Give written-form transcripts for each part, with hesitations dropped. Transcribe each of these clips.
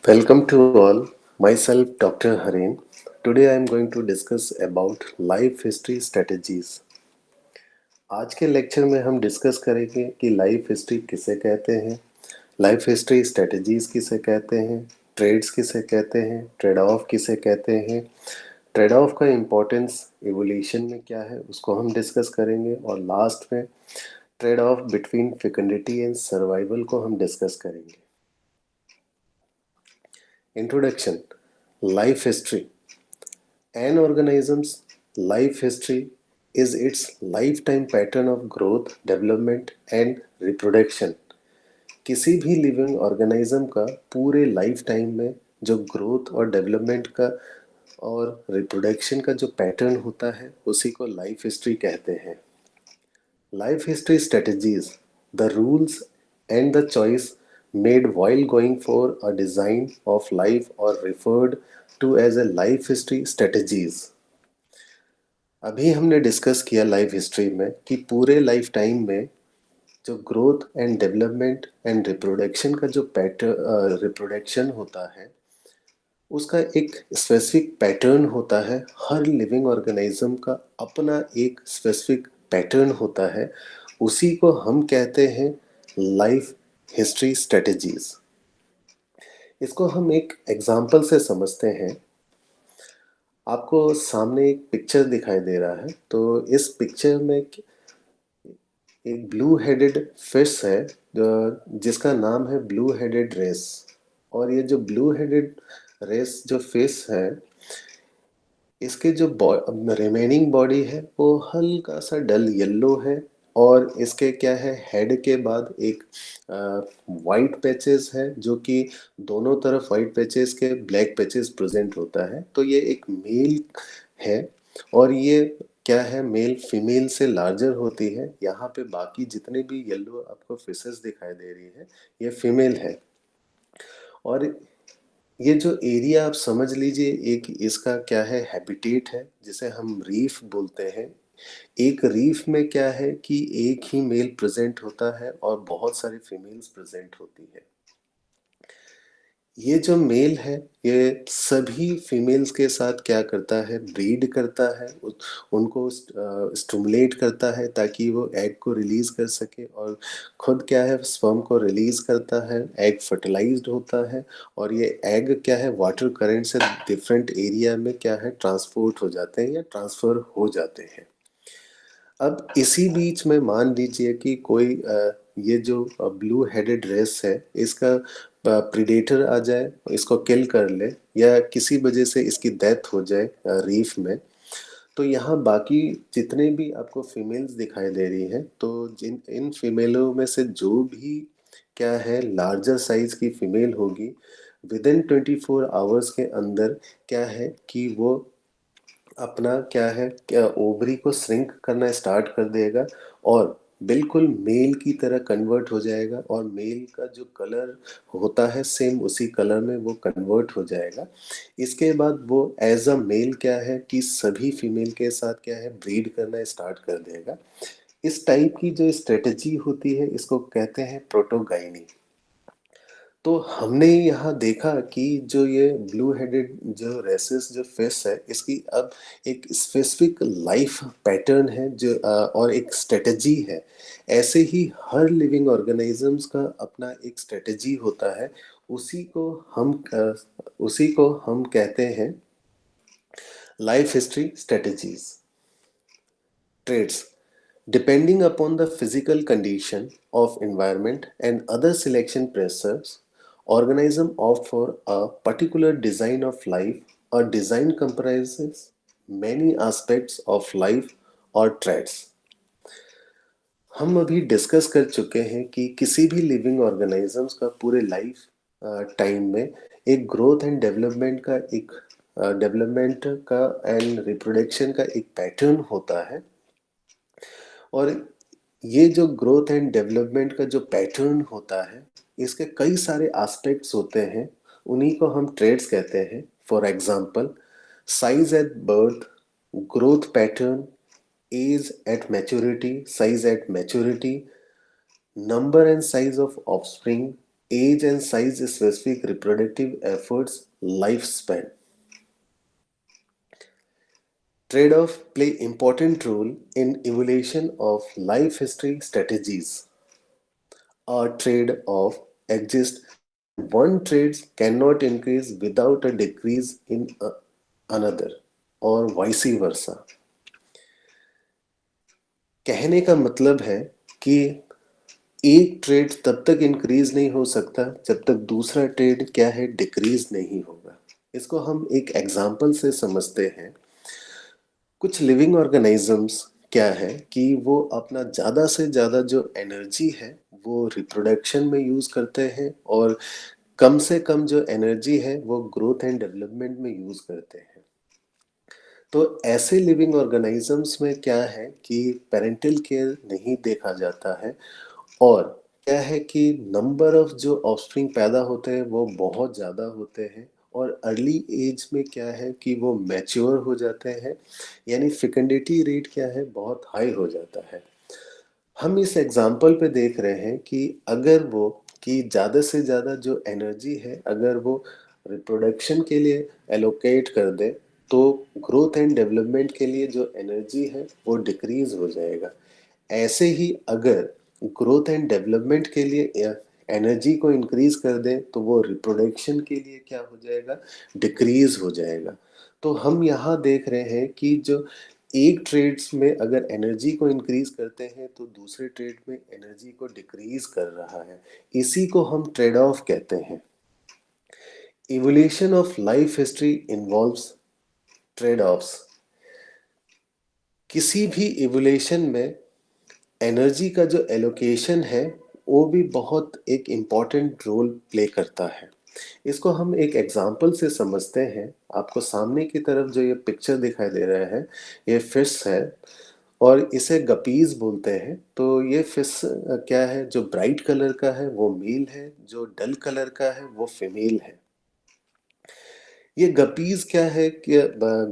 Welcome to all. Myself Dr. Harin. Today I am going to discuss about life history strategies. आज के lecture में हम discuss करेंगे कि लाइफ हिस्ट्री किसे कहते हैं, लाइफ हिस्ट्री स्ट्रेटजीज किसे कहते हैं, ट्रेड्स किसे कहते हैं, ट्रेड ऑफ किसे कहते हैं, ट्रेड ऑफ का इम्पोर्टेंस इवोल्यूशन में क्या है उसको हम डिस्कस करेंगे और लास्ट में trade off between फेकंडिटी and survival को हम डिस्कस करेंगे. Introduction. Life history. An organism's life history is its lifetime pattern of growth, development and reproduction. किसी भी लिविंग ऑर्गेनिज्म का पूरे लाइफ टाइम में जो ग्रोथ और डेवलपमेंट का और रिप्रोडक्शन का जो पैटर्न होता है उसी को लाइफ हिस्ट्री कहते हैं. Life history strategies, the rules and the choice made while going for a design of life are referred to as a life history strategies. अभी हमने डिस्कस किया लाइफ हिस्ट्री में कि पूरे लाइफ टाइम में जो growth and development and reproduction का जो रिप्रोडक्शन होता है उसका एक स्पेसिफिक पैटर्न होता है. हर लिविंग ऑर्गेनिज्म का अपना एक स्पेसिफिक पैटर्न होता है, उसी को हम कहते हैं लाइफ हिस्ट्री स्ट्रेटजीज. इसको हम एक एग्जांपल से समझते हैं. आपको सामने एक पिक्चर दिखाई दे रहा है, तो इस पिक्चर में एक ब्लू हेडेड फिश है जिसका नाम है ब्लू हेडेड रेस. और ये जो ब्लू हेडेड रेस जो फिश है इसके जो रिमेनिंग बॉडी है वो हल्का सा डल येलो है और इसके क्या है हेड के बाद एक वाइट पैचेस है जो कि दोनों तरफ वाइट पैचेस के ब्लैक पैचेस प्रेजेंट होता है. तो ये एक मेल है और ये क्या है मेल फीमेल से लार्जर होती है. यहाँ पे बाकी जितने भी येलो आपको फिशेस दिखाई दे रही है ये फीमेल है. और ये जो एरिया आप समझ लीजिए एक इसका क्या है हैबिटेट है जिसे हम रीफ बोलते हैं. एक रीफ में क्या है कि एक ही मेल प्रेजेंट होता है और बहुत सारी फीमेल्स प्रेजेंट होती है. ये जो मेल है ये सभी फीमेल्स के साथ क्या करता है ब्रीड करता है, उनको स्टिमुलेट करता है ताकि वो एग को रिलीज कर सके और खुद क्या है स्पर्म को रिलीज करता है. एग फर्टिलाइज्ड होता है और ये एग क्या है वाटर करंट से डिफरेंट एरिया में क्या है ट्रांसपोर्ट हो जाते हैं या ट्रांसफर हो जाते हैं. अब इसी बीच में मान लीजिए कि कोई ये जो ब्लू हेडेड रेस है इसका प्रीडेटर आ जाए, इसको किल कर ले या किसी वजह से इसकी डेथ हो जाए रीफ में. तो यहाँ बाकी जितने भी आपको फीमेल्स दिखाई दे रही हैं तो जिन इन फीमेलों में से जो भी क्या है लार्जर साइज की फीमेल होगी विद इन 24 आवर्स के अंदर क्या है कि वो अपना क्या है क्या ओवरी को श्रिंक करना स्टार्ट कर देगा और बिल्कुल मेल की तरह कन्वर्ट हो जाएगा और मेल का जो कलर होता है सेम उसी कलर में वो कन्वर्ट हो जाएगा. इसके बाद वो एज अ मेल क्या है कि सभी फीमेल के साथ क्या है ब्रीड करना स्टार्ट कर देगा. इस टाइप की जो स्ट्रेटजी होती है इसको कहते हैं प्रोटोगाइनी. तो हमने यहाँ देखा कि जो ये ब्लू हेडेड जो रेसिस जो फिश है इसकी अब एक स्पेसिफिक लाइफ पैटर्न है जो और एक स्ट्रेटजी है. ऐसे ही हर लिविंग ऑर्गेनिजम्स का अपना एक स्ट्रेटजी होता है. उसी को हम कहते हैं life history strategies. Traits. Depending upon the physical condition of environment and other selection pressures, organism opt for a particular design of life. A design comprises many aspects of life or traits. हम अभी discuss कर चुके हैं कि किसी भी living organisms का पूरे लाइफ टाइम में एक ग्रोथ एंड डेवलपमेंट का एंड रिप्रोडक्शन का एक पैटर्न होता है. और ये जो ग्रोथ एंड डेवलपमेंट का जो पैटर्न होता है इसके कई सारे एस्पेक्ट्स होते हैं, उन्हीं को हम ट्रेड्स कहते हैं. For example size at birth, growth pattern, age at maturity, size at maturity, number and size of offspring, age and size specific reproductive efforts lifespan. Trade-off play important role in evaluation of life history strategies. A trade-off exists when one trade cannot increase without a decrease in another और vice versa. कहने का मतलब है कि एक trade तब तक increase नहीं हो सकता जब तक दूसरा ट्रेड क्या है डिक्रीज नहीं होगा. इसको हम एक एग्जांपल से समझते हैं. कुछ लिविंग ऑर्गेनिजम्स क्या है कि वो अपना ज़्यादा से ज़्यादा जो एनर्जी है वो रिप्रोडक्शन में यूज़ करते हैं और कम से कम जो एनर्जी है वो ग्रोथ एंड डेवलपमेंट में यूज़ करते हैं. तो ऐसे लिविंग ऑर्गेनिजम्स में क्या है कि पेरेंटल केयर नहीं देखा जाता है और क्या है कि नंबर ऑफ जो ऑफस्प्रिंग पैदा होते हैं वो बहुत ज़्यादा होते हैं और अर्ली एज में क्या है कि वो मैच्योर हो जाते हैं, यानी फेकंडिटी रेट क्या है बहुत हाई हो जाता है. हम इस एग्जाम्पल पे देख रहे हैं कि अगर वो कि ज़्यादा से ज़्यादा जो एनर्जी है अगर वो रिप्रोडक्शन के लिए एलोकेट कर दे तो ग्रोथ एंड डेवलपमेंट के लिए जो एनर्जी है वो डिक्रीज हो जाएगा. ऐसे ही अगर ग्रोथ एंड डेवलपमेंट के लिए एनर्जी को इंक्रीज कर दें तो वो रिप्रोडक्शन के लिए क्या हो जाएगा डिक्रीज हो जाएगा. तो हम यहाँ देख रहे हैं कि जो एक ट्रेड्स में अगर एनर्जी को इंक्रीज करते हैं तो दूसरे ट्रेड में एनर्जी को डिक्रीज कर रहा है. इसी को हम ट्रेड ऑफ कहते हैं. Evolution of life history involves trade offs. किसी भी इवोल्यूशन में एनर्जी का जो एलोकेशन है वो भी बहुत एक इम्पॉर्टेंट रोल प्ले करता है. इसको हम एक एग्जांपल से समझते हैं. आपको सामने की तरफ जो ये पिक्चर दिखाई दे रहा है ये फिश है और इसे गपीज बोलते हैं. तो ये फिश क्या है जो ब्राइट कलर का है वो मेल है, जो डल कलर का है वो फीमेल है. ये गपीज क्या है कि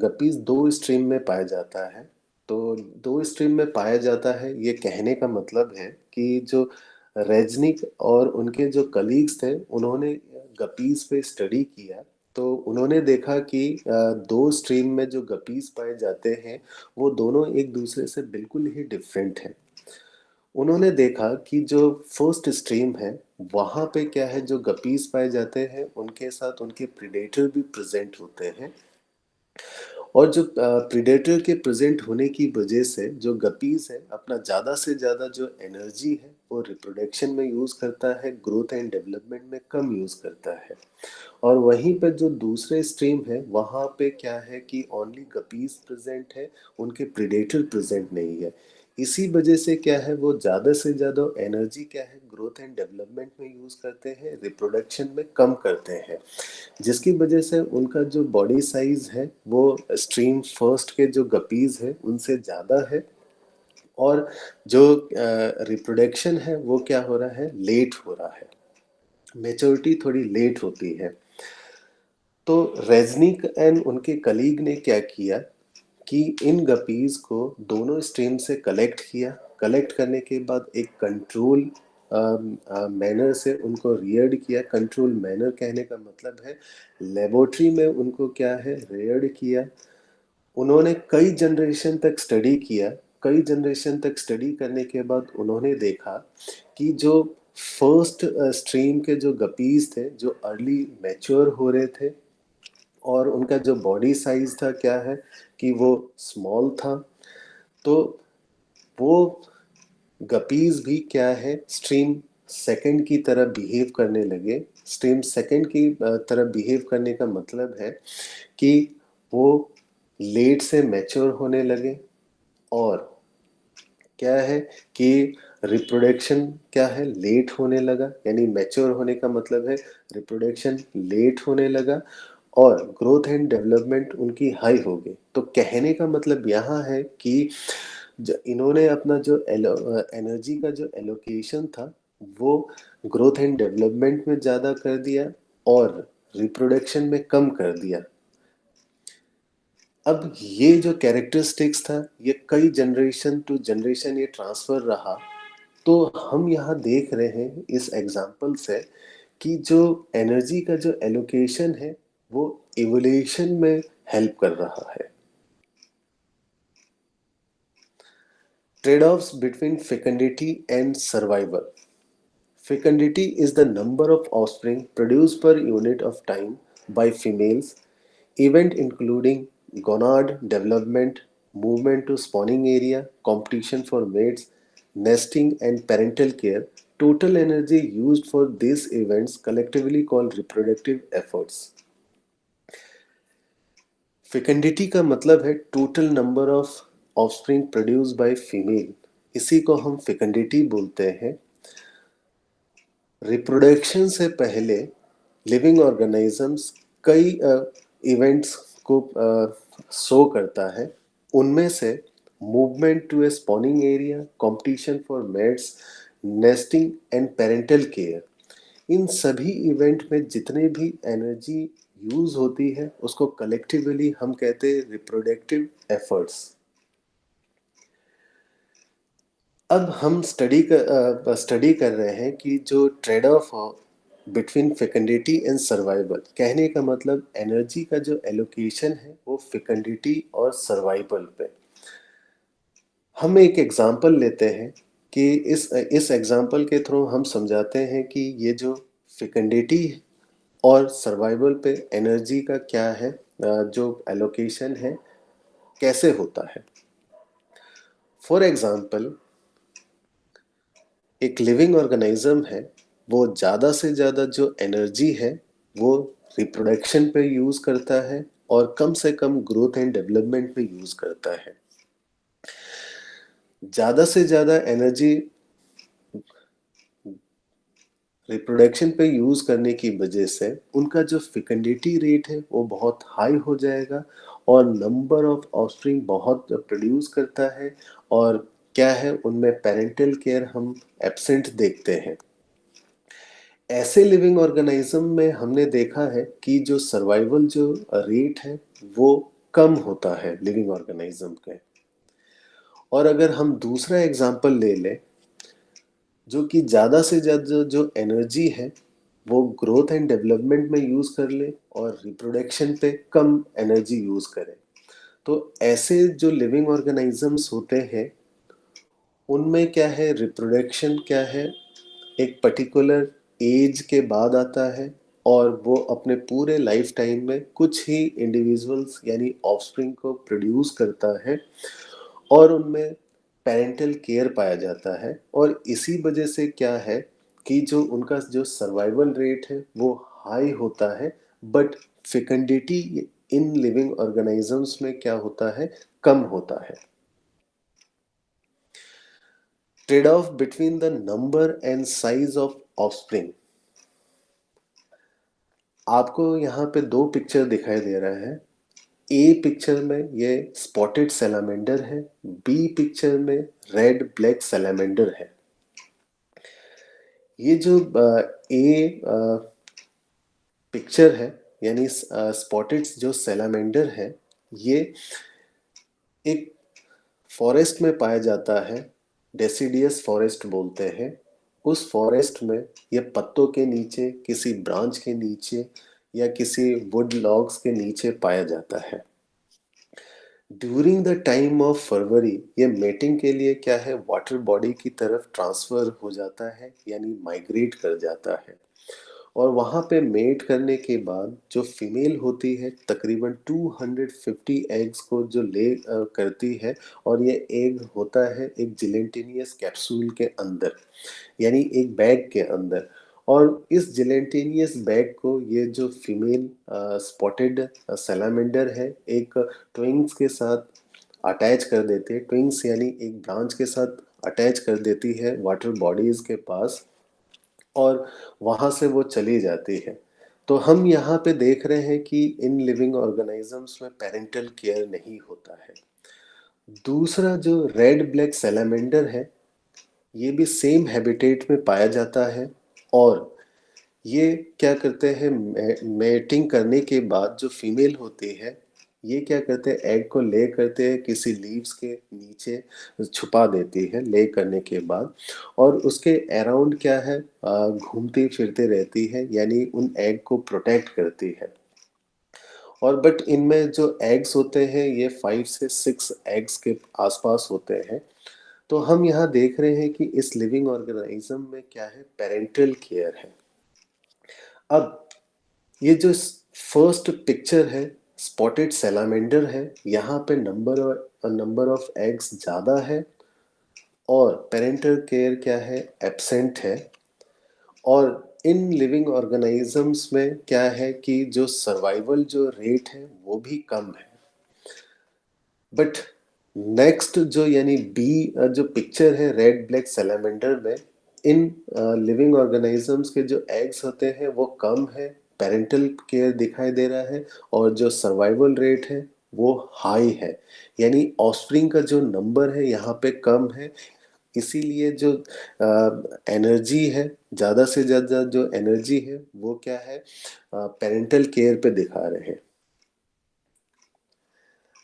गपीज दो स्ट्रीम में पाया जाता है. तो दो स्ट्रीम में पाया जाता है ये कहने का मतलब है कि जो रेजनिक और उनके जो कलीग्स थे उन्होंने गपीज पे स्टडी किया. तो उन्होंने देखा कि दो स्ट्रीम में जो गपीज पाए जाते हैं वो दोनों एक दूसरे से बिल्कुल ही डिफरेंट हैं. उन्होंने देखा कि जो फर्स्ट स्ट्रीम है वहाँ पे क्या है जो गपीज पाए जाते हैं उनके साथ उनके प्रीडेटर भी प्रेजेंट होते हैं और जो प्रीडेटर के प्रेजेंट होने की वजह से जो गपीज है अपना ज़्यादा से ज़्यादा जो एनर्जी है वो रिप्रोडक्शन में यूज़ करता है, ग्रोथ एंड डेवलपमेंट में कम यूज़ करता है. और वहीं पर जो दूसरे स्ट्रीम है वहाँ पे क्या है कि ओनली गपीज प्रेजेंट है, उनके प्रीडेटर प्रेजेंट नहीं है. इसी वजह से क्या है वो ज़्यादा से ज़्यादा एनर्जी क्या है ग्रोथ एंड डेवलपमेंट में यूज़ करते हैं, रिप्रोडक्शन में कम करते हैं. जिसकी वजह से उनका जो बॉडी साइज है वो स्ट्रीम फर्स्ट के जो गपीज है उनसे ज़्यादा है और जो रिप्रोडक्शन है वो क्या हो रहा है लेट हो रहा है, मेच्योरिटी थोड़ी लेट होती है. तो रेजनिक एंड उनके कलीग ने क्या किया कि इन गपीज को दोनों स्ट्रीम से कलेक्ट किया. कलेक्ट करने के बाद एक कंट्रोल मैनर से उनको रियर्ड किया. कंट्रोल मैनर कहने का मतलब है लेबोरेटरी में उनको क्या है रियर्ड किया. उन्होंने कई जनरेशन तक स्टडी किया. कई जनरेशन तक स्टडी करने के बाद उन्होंने देखा कि जो फर्स्ट स्ट्रीम के जो गपीज थे जो अर्ली मैच्योर हो रहे थे और उनका जो बॉडी साइज था क्या है कि वो स्मॉल था. तो वो गपीज भी क्या है स्ट्रीम सेकंड की तरह बिहेव करने लगे. स्ट्रीम सेकंड की तरह बिहेव करने का मतलब है कि वो लेट से मैच्योर होने लगे और क्या है कि रिप्रोडक्शन क्या है लेट होने लगा, यानी मैच्योर होने का मतलब है रिप्रोडक्शन लेट होने लगा और ग्रोथ एंड डेवलपमेंट उनकी हाई हो गई. तो कहने का मतलब यहाँ है कि इन्होंने अपना जो एनर्जी का जो एलोकेशन था वो ग्रोथ एंड डेवलपमेंट में ज़्यादा कर दिया और रिप्रोडक्शन में कम कर दिया. अब ये जो कैरेक्टरिस्टिक्स था ये कई जनरेशन टू जनरेशन ये ट्रांसफर रहा. तो हम यहाँ देख रहे हैं इस एग्जाम्पल से कि जो एनर्जी का जो एलोकेशन है वो इवोल्यूशन में हेल्प कर रहा है। Trade-offs between fecundity and survival. Fecundity is the number of offspring produced per unit of time by females, event including gonad development, movement to spawning area, competition for mates, nesting and parental care. Total energy used for these events collectively called reproductive efforts. फेकेंडिटी का मतलब है total number of offspring produce by female, इसी को हम fecundity बोलते हैं। Reproduction से पहले लिविंग ऑर्गेनिजम्स कई इवेंट्स को शो करता है। उनमें से movement to a spawning area, competition for mates, nesting and parental care, इन सभी इवेंट में जितने भी एनर्जी यूज होती है उसको कलेक्टिवली हम कहते हैं रिप्रोडक्टिव एफर्ट्स। अब हम स्टडी कर रहे हैं कि जो trade off between fecundity and survival, कहने का मतलब एनर्जी का जो एलोकेशन है वो फेकेंडिटी और सर्वाइवल पे। हम एक एग्जांपल लेते हैं कि इस एग्जांपल के थ्रू हम समझाते हैं कि ये जो फेकेंडिटी और सर्वाइवल पे एनर्जी का क्या है, जो एलोकेशन है कैसे होता है। फॉर एग्जांपल, एक लिविंग ऑर्गेनिज्म है, वो ज़्यादा से ज़्यादा जो एनर्जी है वो रिप्रोडक्शन पे यूज़ करता है और कम से कम ग्रोथ एंड डेवलपमेंट पे यूज़ करता है। ज़्यादा से ज़्यादा एनर्जी रिप्रोडक्शन पे यूज़ करने की वजह से उनका जो फेकेंडिटी रेट है वो बहुत हाई हो जाएगा और नंबर ऑफ ऑफस्प्रिंग बहुत प्रोड्यूस करता है। और क्या है, उनमें पेरेंटल केयर हम एब्सेंट देखते हैं। ऐसे लिविंग ऑर्गेनिज्म में हमने देखा है कि जो सर्वाइवल जो रेट है वो कम होता है लिविंग ऑर्गेनिज्म के। और अगर हम दूसरा एग्जांपल ले लें, जो कि ज़्यादा से ज़्यादा जो एनर्जी है वो ग्रोथ एंड डेवलपमेंट में यूज़ कर ले और रिप्रोडक्शन पे कम एनर्जी यूज़ करे, तो ऐसे जो लिविंग ऑर्गेनिजम्स होते हैं उनमें क्या है, रिप्रोडक्शन क्या है एक पर्टिकुलर एज के बाद आता है और वो अपने पूरे लाइफ टाइम में कुछ ही इंडिविजुअल्स यानी ऑफस्प्रिंग को प्रोड्यूस करता है और उनमें पेरेंटल केयर पाया जाता है। और इसी वजह से क्या है कि जो उनका जो सर्वाइवल रेट है वो हाई होता है, बट फेकंडिटी इन लिविंग ऑर्गेनिजम्स में क्या होता है, कम होता है। Trade off between the number and size of offspring. आपको यहाँ पे दो पिक्चर दिखाई दे रहा है। ए पिक्चर में ये स्पॉटेड सैलामेंडर है, बी पिक्चर में रेड ब्लैक सैलामेंडर है। ये जो ए पिक्चर है यानी स्पॉटेड जो सैलामेंडर है, ये एक फॉरेस्ट में पाया जाता है, डेसिडियस फॉरेस्ट बोलते हैं। उस फॉरेस्ट में ये पत्तों के नीचे, किसी ब्रांच के नीचे या किसी वुड लॉग्स के नीचे पाया जाता है। During the time of February ये मेटिंग के लिए क्या है, वाटर बॉडी की तरफ ट्रांसफर हो जाता है यानी माइग्रेट कर जाता है। और वहाँ पे मेट करने के बाद जो फीमेल होती है तकरीबन 250 एग्स को जो ले करती है, और ये एग होता है एक जिलेटिनियस कैप्सूल के अंदर यानी एक बैग के अंदर। और इस जिलेटिनियस बैग को ये जो फीमेल स्पॉटेड सैलामेंडर है एक ट्विंग्स के साथ अटैच कर देती है। ट्विंग्स यानी एक ब्रांच के साथ अटैच कर देती है वाटर बॉडीज के पास और वहाँ से वो चली जाती है। तो हम यहाँ पे देख रहे हैं कि इन लिविंग ऑर्गेनिजम्स में पेरेंटल केयर नहीं होता है। दूसरा जो रेड ब्लैक सैलामेंडर है, ये भी सेम हैबिटेट में पाया जाता है और ये क्या करते हैं, मेटिंग करने के बाद जो फीमेल होती है ये क्या करते हैं, एग को ले करते हैं किसी लीव्स के नीचे छुपा देती है ले करने के बाद, और उसके अराउंड क्या है, घूमती फिरते रहती है, यानी उन एग को प्रोटेक्ट करती है। और बट इनमें जो एग्स होते हैं ये 5 से 6 एग्स के आसपास होते हैं। तो हम यहाँ देख रहे हैं कि इस लिविंग ऑर्गेनिज्म में क्या है, पेरेंटल केयर है। अब ये जो फर्स्ट पिक्चर है, स्पॉटेड सैलामेंडर है, यहाँ पे नंबर ऑफ एग्स ज़्यादा है और पेरेंटल केयर क्या है, एब्सेंट है। और इन लिविंग ऑर्गेनिजम्स में क्या है कि जो सर्वाइवल जो रेट है वो भी कम है। बट नेक्स्ट जो यानी बी जो पिक्चर है रेड ब्लैक सैलामेंडर में, इन लिविंग ऑर्गेनिजम्स के जो एग्स होते हैं वो कम है, पेरेंटल केयर दिखाई दे रहा है, और जो सर्वाइवल रेट है वो हाई है, यानी ऑफस्प्रिंग का जो नंबर है यहाँ पे कम है। इसीलिए जो एनर्जी है, ज़्यादा से ज़्यादा जो एनर्जी है वो क्या है, पेरेंटल केयर पे दिखा रहे हैं।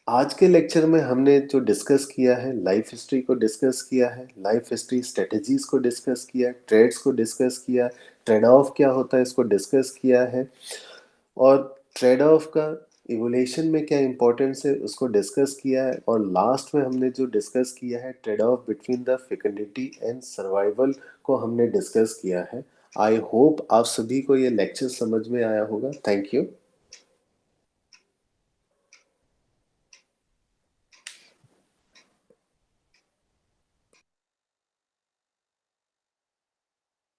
आज के लेक्चर में हमने जो डिस्कस किया है, लाइफ हिस्ट्री को डिस्कस किया है, लाइफ हिस्ट्री स्ट्रेटजीज को डिस्कस किया, ट्रेड्स को डिस्कस किया, ट्रेड ऑफ क्या होता है इसको डिस्कस किया है, और ट्रेड ऑफ का इवोल्यूशन में क्या इंपॉर्टेंस है उसको डिस्कस किया है, और लास्ट में हमने जो डिस्कस किया है trade off between the फेकंडिटी and survival को हमने डिस्कस किया है। आई होप आप सभी को ये लेक्चर समझ में आया होगा। Thank you.